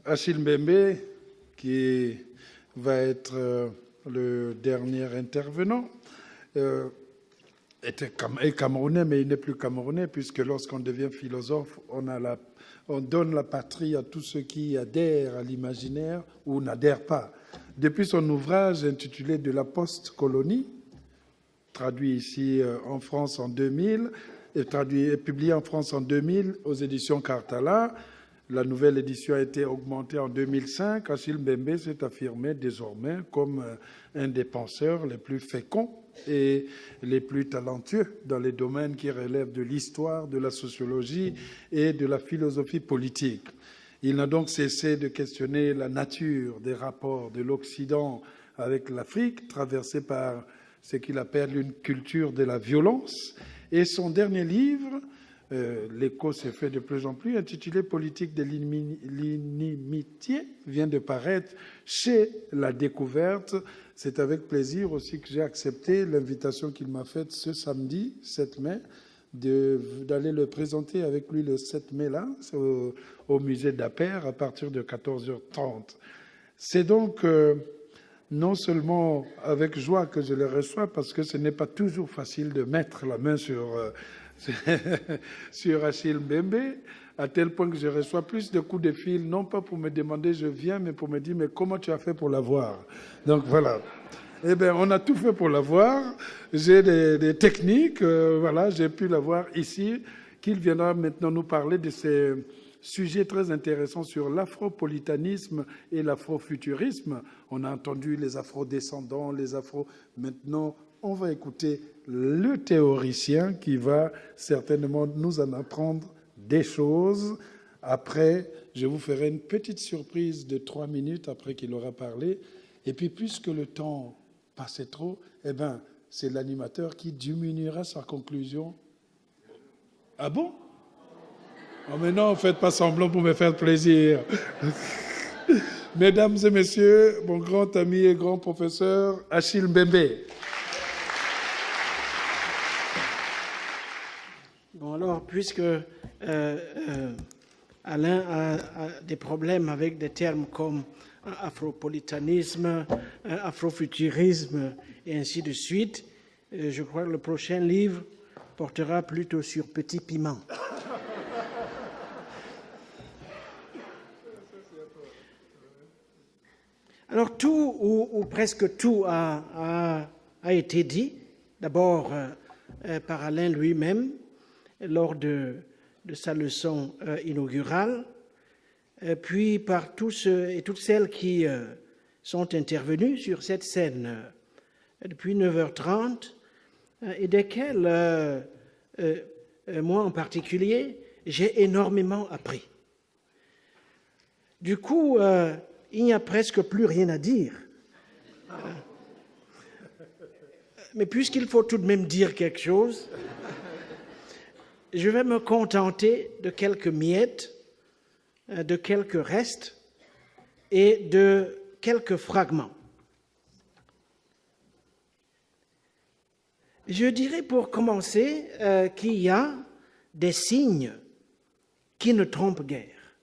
Achille Mbembe, qui va être le dernier intervenant, est camerounais, mais il n'est plus camerounais, puisque lorsqu'on devient philosophe, on donne la patrie à tous ceux qui adhèrent à l'imaginaire ou n'adhèrent pas. Depuis son ouvrage intitulé « De la post-colonie », traduit ici en France en 2000, et publié en France en 2000 aux éditions Cartala. La nouvelle édition a été augmentée en 2005. Achille Mbembe s'est affirmé désormais comme un des penseurs les plus féconds et les plus talentueux dans les domaines qui relèvent de l'histoire, de la sociologie et de la philosophie politique. Il n'a donc cessé de questionner la nature des rapports de l'Occident avec l'Afrique, traversée par ce qu'il appelle une culture de la violence. Et son dernier livre, l'écho s'est fait de plus en plus, intitulé « Politique de l'inimitié », vient de paraître chez La Découverte. C'est avec plaisir aussi que j'ai accepté l'invitation qu'il m'a faite ce samedi 7 mai d'aller le présenter avec lui le 7 mai là, au musée d'Aper à partir de 14h30. C'est donc non seulement avec joie que je le reçois, parce que ce n'est pas toujours facile de mettre la main sur Achille Mbembe, à tel point que je reçois plus de coups de fil, non pas pour me demander je viens, mais pour me dire mais comment tu as fait pour l'avoir. Donc voilà. Eh bien, on a tout fait pour l'avoir. J'ai des techniques, voilà, j'ai pu l'avoir ici, qu'il viendra maintenant nous parler de ces sujets très intéressants sur l'afropolitanisme et l'afrofuturisme. On a entendu les afrodescendants, les afro... Maintenant, on va écouter le théoricien qui va certainement nous en apprendre des choses. Après, je vous ferai une petite surprise de 3 minutes après qu'il aura parlé. Et puis, puisque le temps passait trop, eh bien, c'est l'animateur qui diminuera sa conclusion. Ah bon? Oh, mais non, faites pas semblant pour me faire plaisir. Mesdames et messieurs, mon grand ami et grand professeur, Achille Mbembe. Bon, alors, puisque Alain a des problèmes avec des termes comme afropolitanisme, afrofuturisme et ainsi de suite, je crois que le prochain livre portera plutôt sur Petit Piment. Alors, tout ou presque tout a été dit, d'abord par Alain lui-même, lors de sa leçon inaugurale, puis par tous ceux et toutes celles qui sont intervenus sur cette scène depuis 9h30, et desquels, moi en particulier, j'ai énormément appris. Du coup, il n'y a presque plus rien à dire. Mais puisqu'il faut tout de même dire quelque chose, je vais me contenter de quelques miettes, de quelques restes et de quelques fragments. Je dirais pour commencer qu'il y a des signes qui ne trompent guère.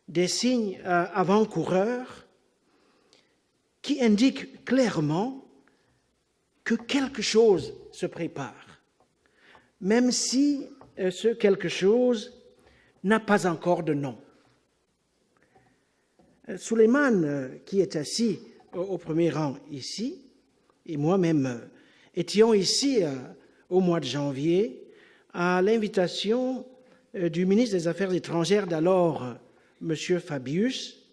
Des signes avant-coureurs qui indiquent clairement que quelque chose se prépare, même si ce quelque chose n'a pas encore de nom. Souleymane, qui est assis au premier rang ici, et moi-même étions ici au mois de janvier à l'invitation du ministre des Affaires étrangères d'alors, M. Fabius,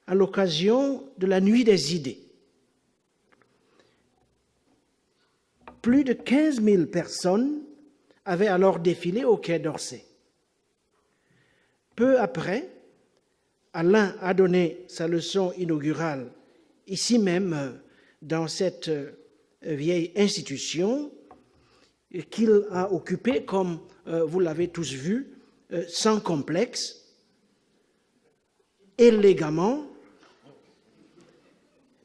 à l'occasion de la Nuit des idées. Plus de 15 000 personnes avaient alors défilé au Quai d'Orsay. Peu après, Alain a donné sa leçon inaugurale ici même, dans cette vieille institution qu'il a occupée, comme vous l'avez tous vu, sans complexe, élégamment,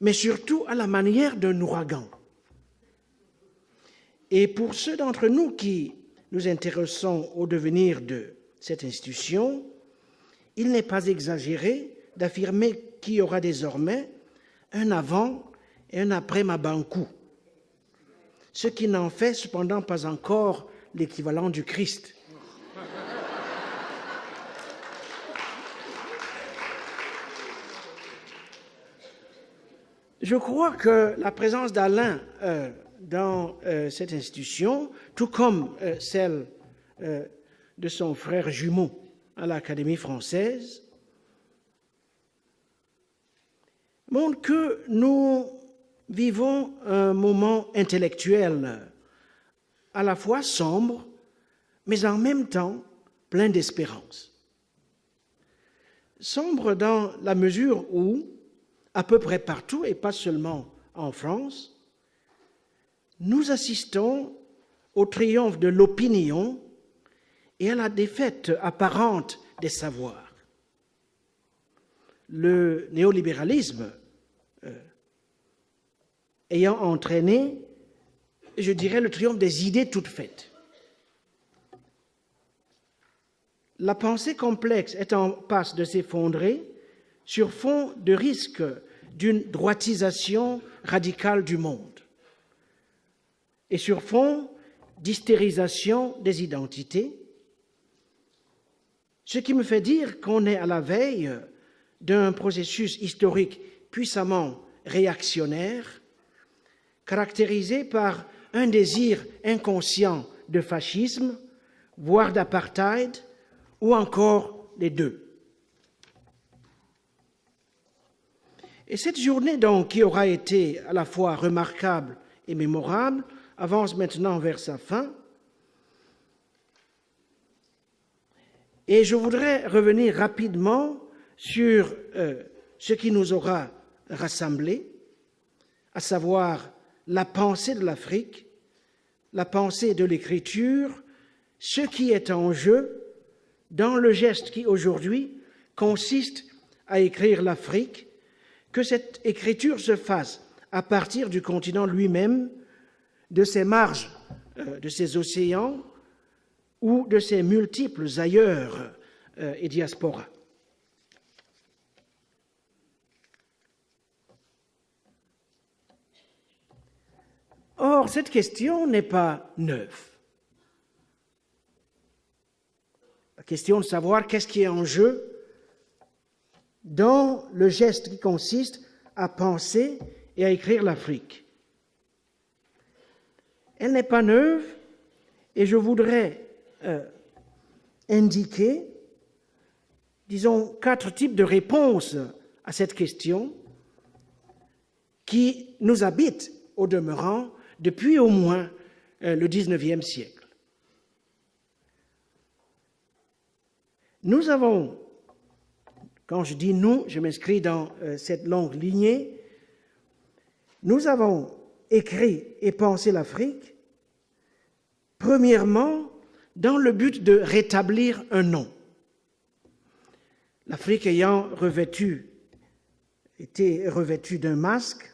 mais surtout à la manière d'un ouragan. Et pour ceux d'entre nous qui nous intéressons au devenir de cette institution, il n'est pas exagéré d'affirmer qu'il y aura désormais un avant et un après Mabankou, ce qui n'en fait cependant pas encore l'équivalent du Christ. Je crois que la présence d'Alain dans cette institution, tout comme celle de son frère jumeau à l'Académie française, montre que nous vivons un moment intellectuel à la fois sombre, mais en même temps plein d'espérance. Sombre dans la mesure où, à peu près partout, et pas seulement en France, nous assistons au triomphe de l'opinion et à la défaite apparente des savoirs. Le néolibéralisme ayant entraîné, je dirais, le triomphe des idées toutes faites. La pensée complexe est en passe de s'effondrer sur fond de risque d'une droitisation radicale du monde et sur fond d'hystérisation des identités, ce qui me fait dire qu'on est à la veille d'un processus historique puissamment réactionnaire, caractérisé par un désir inconscient de fascisme, voire d'apartheid, ou encore les deux. Et cette journée, donc, qui aura été à la fois remarquable et mémorable, avance maintenant vers sa fin. Et je voudrais revenir rapidement sur ce qui nous aura rassemblés, à savoir la pensée de l'Afrique, la pensée de l'écriture, ce qui est en jeu dans le geste qui aujourd'hui consiste à écrire l'Afrique, que cette écriture se fasse à partir du continent lui-même, de ses marges, de ses océans ou de ses multiples ailleurs et diasporas. Or, cette question n'est pas neuve. La question de savoir qu'est-ce qui est en jeu dans le geste qui consiste à penser et à écrire l'Afrique. Elle n'est pas neuve et je voudrais indiquer, disons, 4 types de réponses à cette question qui nous habitent au demeurant depuis au moins le XIXe siècle. Nous avons, quand je dis nous, je m'inscris dans cette longue lignée, nous avons écrit et pensé l'Afrique, premièrement, dans le but de rétablir un nom. L'Afrique ayant été revêtue d'un masque,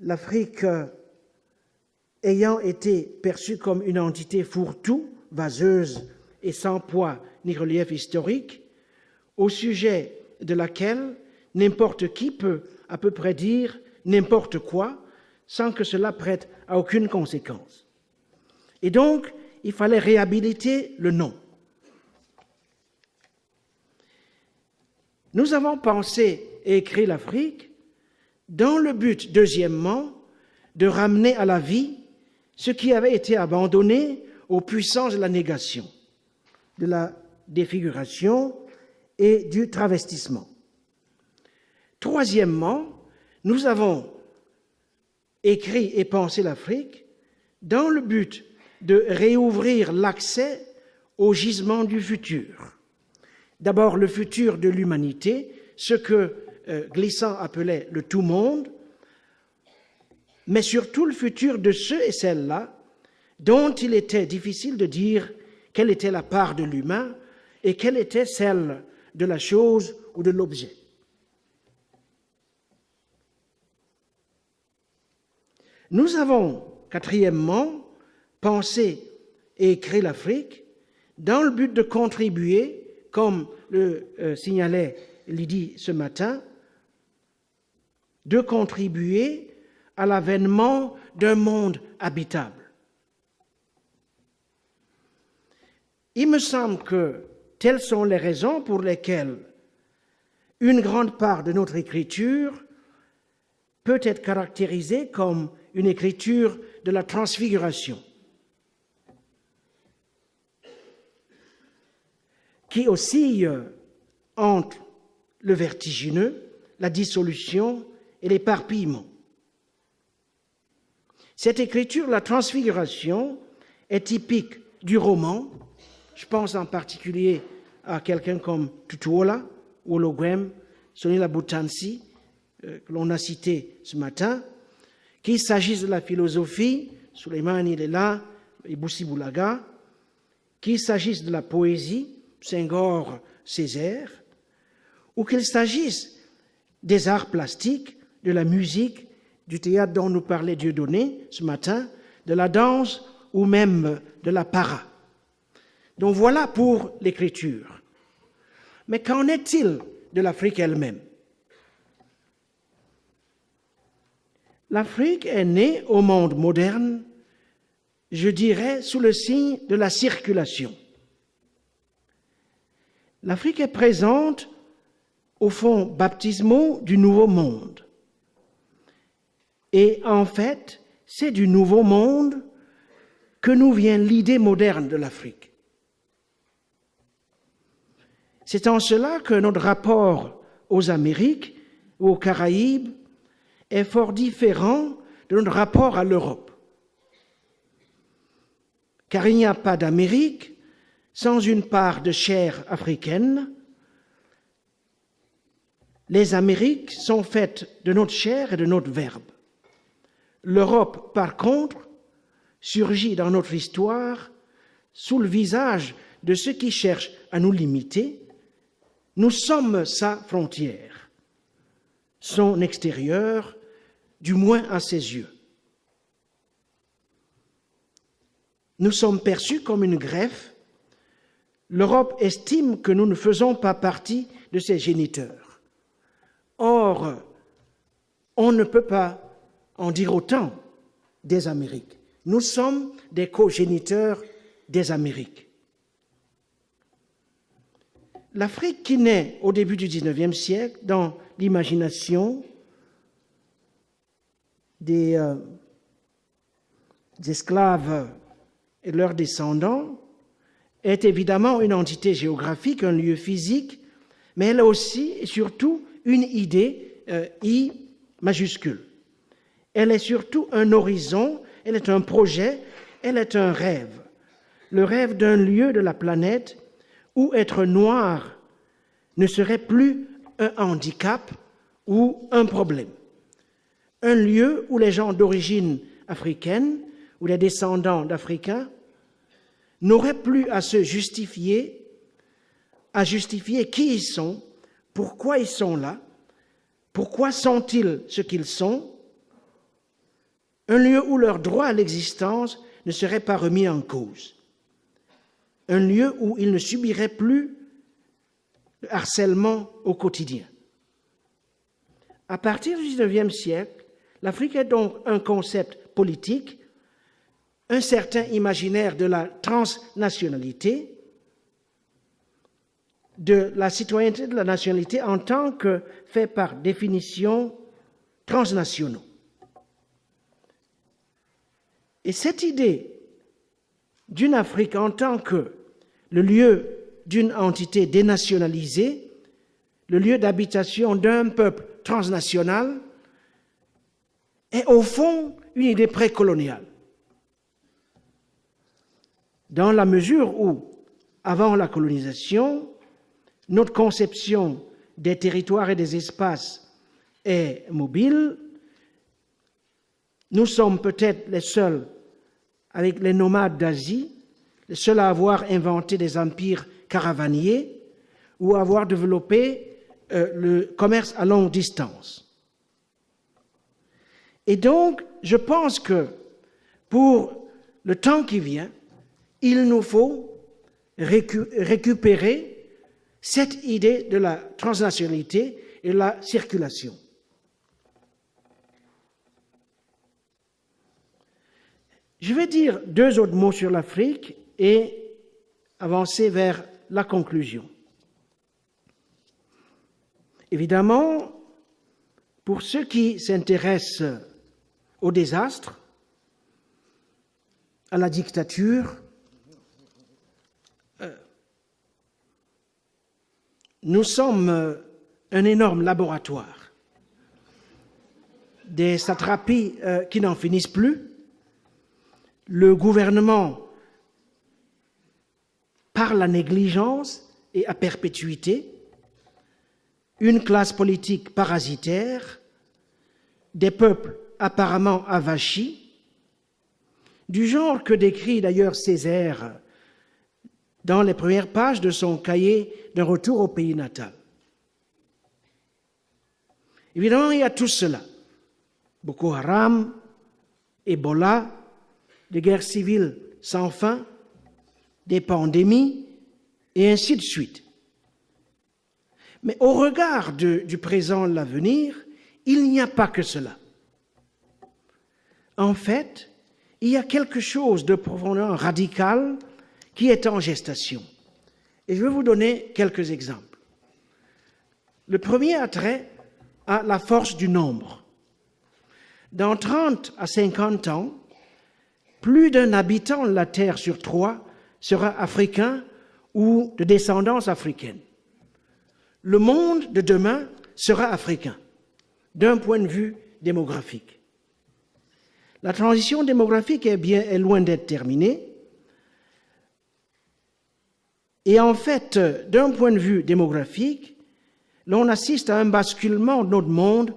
l'Afrique ayant été perçue comme une entité fourre-tout, vaseuse et sans poids ni relief historique, au sujet de laquelle n'importe qui peut à peu près dire n'importe quoi sans que cela prête à aucune conséquence. Et donc, il fallait réhabiliter le nom. Nous avons pensé et écrit l'Afrique dans le but, deuxièmement, de ramener à la vie ce qui avait été abandonné aux puissances de la négation, de la défiguration et du travestissement. Troisièmement, nous avons écrit et pensé l'Afrique dans le but de réouvrir l'accès au gisement du futur. D'abord, le futur de l'humanité, ce que Glissant appelait le tout-monde, mais surtout le futur de ceux et celles-là dont il était difficile de dire quelle était la part de l'humain et quelle était celle de la chose ou de l'objet. Nous avons, quatrièmement, pensé et écrit l'Afrique dans le but de contribuer, comme le signalait Lydie ce matin, de contribuer à l'avènement d'un monde habitable. Il me semble que telles sont les raisons pour lesquelles une grande part de notre écriture peut être caractérisée comme une écriture de la transfiguration, qui oscille entre le vertigineux, la dissolution et l'éparpillement. Cette écriture, la transfiguration, est typique du roman. Je pense en particulier à quelqu'un comme Tutuola, Wologwem, Sonila Butansi, que l'on a cité ce matin, qu'il s'agisse de la philosophie, Souleymane il est là, et Boussi Boulaga, qu'il s'agisse de la poésie, Senghor, Césaire, ou qu'il s'agisse des arts plastiques, de la musique, du théâtre dont nous parlait Dieudonné ce matin, de la danse ou même de la para. Donc voilà pour l'écriture. Mais qu'en est-il de l'Afrique elle-même? L'Afrique est née au monde moderne, je dirais, sous le signe de la circulation. L'Afrique est présente aux fonds baptismaux du Nouveau Monde. Et en fait, c'est du Nouveau Monde que nous vient l'idée moderne de l'Afrique. C'est en cela que notre rapport aux Amériques ou aux Caraïbes est fort différent de notre rapport à l'Europe. Car il n'y a pas d'Amérique sans une part de chair africaine. Les Amériques sont faites de notre chair et de notre verbe. L'Europe, par contre, surgit dans notre histoire sous le visage de ceux qui cherchent à nous limiter. Nous sommes sa frontière, son extérieur, du moins à ses yeux. Nous sommes perçus comme une greffe. L'Europe estime que nous ne faisons pas partie de ses géniteurs. Or, on ne peut pas en dire autant des Amériques. Nous sommes des cogéniteurs des Amériques. L'Afrique qui naît au début du XIXe siècle dans l'imagination des esclaves et leurs descendants est évidemment une entité géographique, un lieu physique, mais elle a aussi et surtout une idée, I majuscule. Elle est surtout un horizon, elle est un projet, elle est un rêve. Le rêve d'un lieu de la planète où être noir ne serait plus un handicap ou un problème. Un lieu où les gens d'origine africaine ou les descendants d'Africains n'auraient plus à se justifier, à justifier qui ils sont, pourquoi ils sont là, pourquoi sont-ils ce qu'ils sont. Un lieu où leur droit à l'existence ne serait pas remis en cause. Un lieu où ils ne subiraient plus le harcèlement au quotidien. À partir du XIXe siècle, l'Afrique est donc un concept politique, un certain imaginaire de la transnationalité, de la citoyenneté de la nationalité en tant que fait par définition transnationaux. Et cette idée d'une Afrique en tant que le lieu d'une entité dénationalisée, le lieu d'habitation d'un peuple transnational, est au fond une idée précoloniale. Dans la mesure où, avant la colonisation, notre conception des territoires et des espaces est mobile, nous sommes peut-être les seuls, avec les nomades d'Asie, les seuls à avoir inventé des empires caravaniers ou à avoir développé le commerce à longue distance. Et donc, je pense que pour le temps qui vient, il nous faut récupérer cette idée de la transnationalité et de la circulation. Je vais dire 2 autres mots sur l'Afrique et avancer vers la conclusion. Évidemment, pour ceux qui s'intéressent au désastre, à la dictature, nous sommes un énorme laboratoire. Des satrapies qui n'en finissent plus. Le gouvernement, par la négligence et à perpétuité, une classe politique parasitaire, des peuples apparemment avachis, du genre que décrit d'ailleurs Césaire dans les premières pages de son cahier d'un retour au pays natal. Évidemment, il y a tout cela. Boko Haram, Ebola, des guerres civiles sans fin, des pandémies, et ainsi de suite. Mais au regard du présent et l'avenir, il n'y a pas que cela. En fait, il y a quelque chose de profondément radical qui est en gestation. Et je vais vous donner quelques exemples. Le premier a trait à la force du nombre. Dans 30 à 50 ans, plus d'un habitant de la Terre sur 3 sera africain ou de descendance africaine. Le monde de demain sera africain, d'un point de vue démographique. La transition démographique est loin d'être terminée. Et en fait, d'un point de vue démographique, l'on assiste à un basculement de notre monde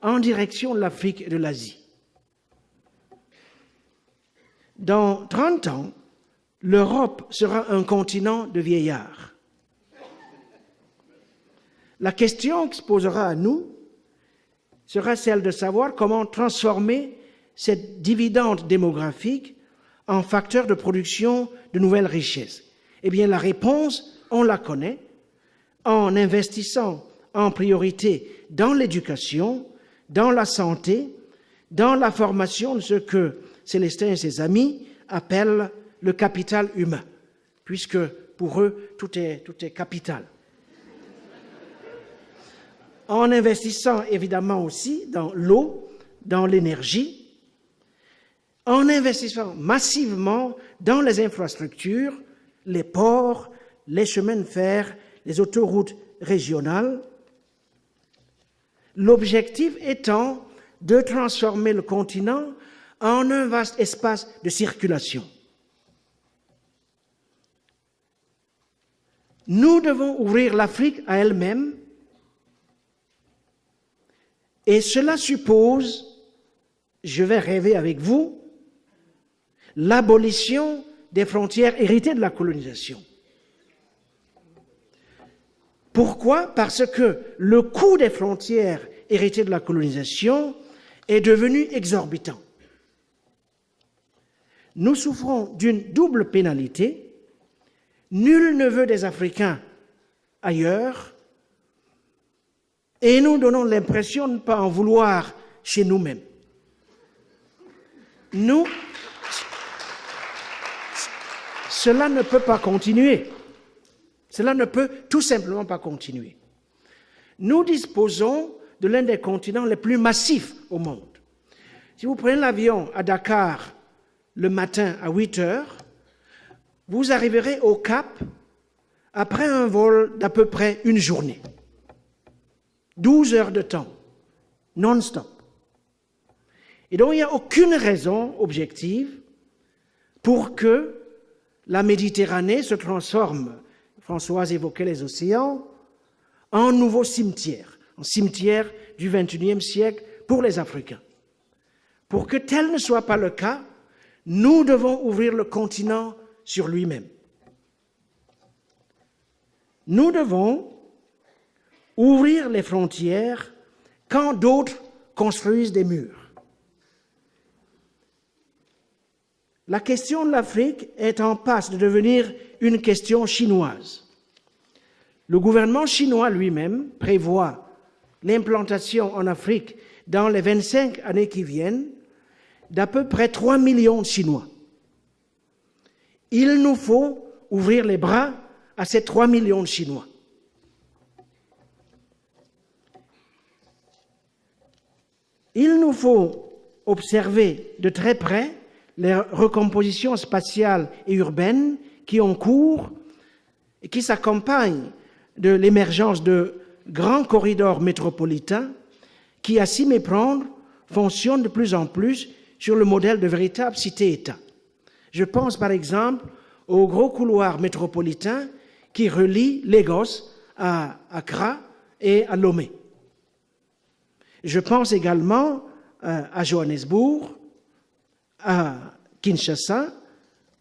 en direction de l'Afrique et de l'Asie. Dans 30 ans, l'Europe sera un continent de vieillards. La question qui se posera à nous sera celle de savoir comment transformer cette dividende démographique en facteur de production de nouvelles richesses. Eh bien, la réponse, on la connaît, en investissant en priorité dans l'éducation, dans la santé, dans la formation de ce que Célestin et ses amis appellent le capital humain, puisque pour eux, tout est capital. En investissant évidemment aussi dans l'eau, dans l'énergie, en investissant massivement dans les infrastructures, les ports, les chemins de fer, les autoroutes régionales, l'objectif étant de transformer le continent en un vaste espace de circulation. Nous devons ouvrir l'Afrique à elle-même et cela suppose, je vais rêver avec vous, l'abolition des frontières héritées de la colonisation. Pourquoi? Parce que le coût des frontières héritées de la colonisation est devenu exorbitant. Nous souffrons d'une double pénalité. Nul ne veut des Africains ailleurs et nous donnons l'impression de ne pas en vouloir chez nous-mêmes. Cela ne peut pas continuer. Cela ne peut tout simplement pas continuer. Nous disposons de l'un des continents les plus massifs au monde. Si vous prenez l'avion à Dakar le matin à 8 heures, vous arriverez au Cap après un vol d'à peu près une journée. 12 heures de temps, non-stop. Et donc il n'y a aucune raison objective pour que la Méditerranée se transforme, Françoise évoquait les océans, en nouveau cimetière, en cimetière du XXIe siècle pour les Africains. Pour que tel ne soit pas le cas, nous devons ouvrir le continent sur lui-même. Nous devons ouvrir les frontières quand d'autres construisent des murs. la question de l'Afrique est en passe de devenir une question chinoise. Le gouvernement chinois lui-même prévoit l'implantation en Afrique dans les 25 années qui viennent d'à peu près 3 millions de Chinois. Il nous faut ouvrir les bras à ces 3 millions de Chinois. Il nous faut observer de très près les recompositions spatiales et urbaines qui ont cours et qui s'accompagnent de l'émergence de grands corridors métropolitains qui, à s'y méprendre, fonctionnent de plus en plus sur le modèle de véritables cités-États. Je pense par exemple au gros couloir métropolitain qui relie Lagos à Accra et à Lomé. Je pense également à Johannesburg, à Kinshasa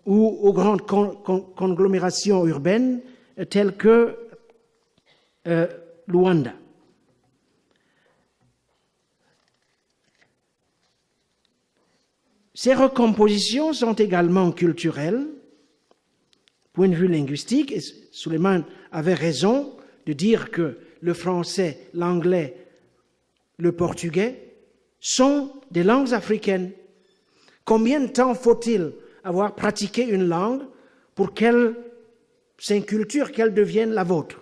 ou aux grandes conglomérations urbaines telles que Luanda. Ces recompositions sont également culturelles, point de vue linguistique, et Suleiman avait raison de dire que le français, l'anglais, le portugais sont des langues africaines. Combien de temps faut-il avoir pratiqué une langue pour qu'elle s'inculture, qu'elle devienne la vôtre?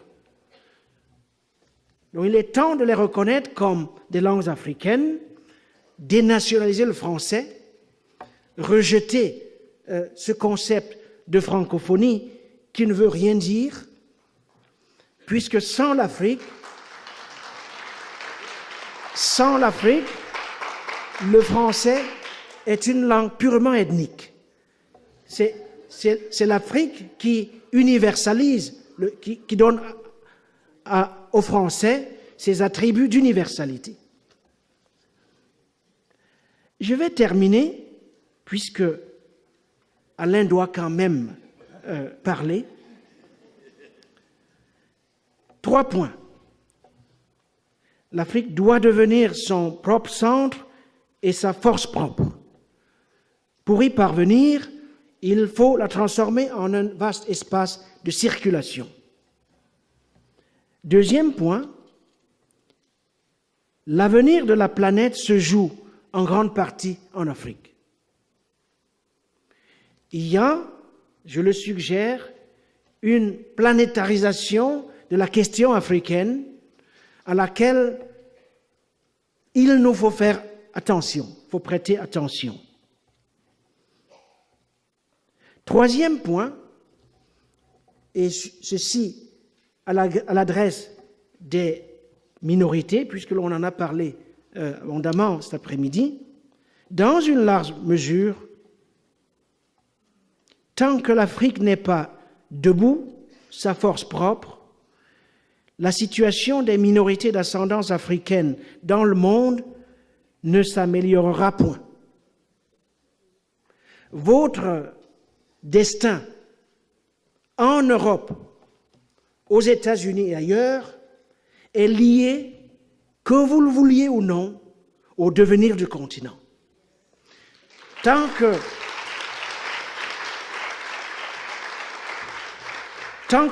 Donc il est temps de les reconnaître comme des langues africaines, dénationaliser le français, rejeter ce concept de francophonie qui ne veut rien dire, puisque sans l'Afrique, le français est une langue purement ethnique. C'est l'Afrique qui universalise, qui donne au français ses attributs d'universalité. Je vais terminer, puisque Alain doit quand même parler. 3 points. L'Afrique doit devenir son propre centre et sa force propre. Pour y parvenir, il faut la transformer en un vaste espace de circulation. 2e point, l'avenir de la planète se joue en grande partie en Afrique. Il y a, je le suggère, une planétarisation de la question africaine à laquelle il nous faut faire attention, il faut prêter attention. 3e point, et ceci à l'adresse des minorités, puisque l'on en a parlé abondamment cet après-midi, dans une large mesure, tant que l'Afrique n'est pas debout, sa force propre, la situation des minorités d'ascendance africaine dans le monde ne s'améliorera point. Votre destin en Europe, aux États-Unis et ailleurs, est lié, que vous le vouliez ou non, au devenir du continent. Tant que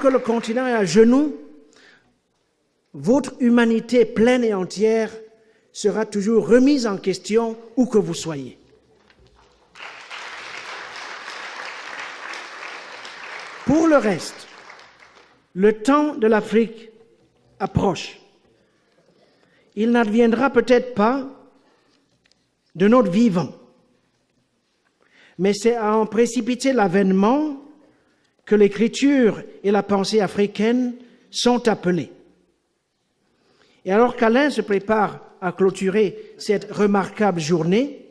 le continent est à genoux, votre humanité pleine et entière sera toujours remise en question où que vous soyez. Pour le reste, le temps de l'Afrique approche. Il n'adviendra peut-être pas de notre vivant, mais c'est à en précipiter l'avènement que l'écriture et la pensée africaine sont appelées. Et alors qu'Alain se prépare à clôturer cette remarquable journée,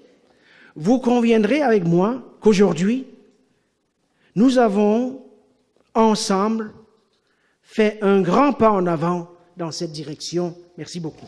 vous conviendrez avec moi qu'aujourd'hui, nous avons ensemble fait un grand pas en avant dans cette direction. Merci beaucoup.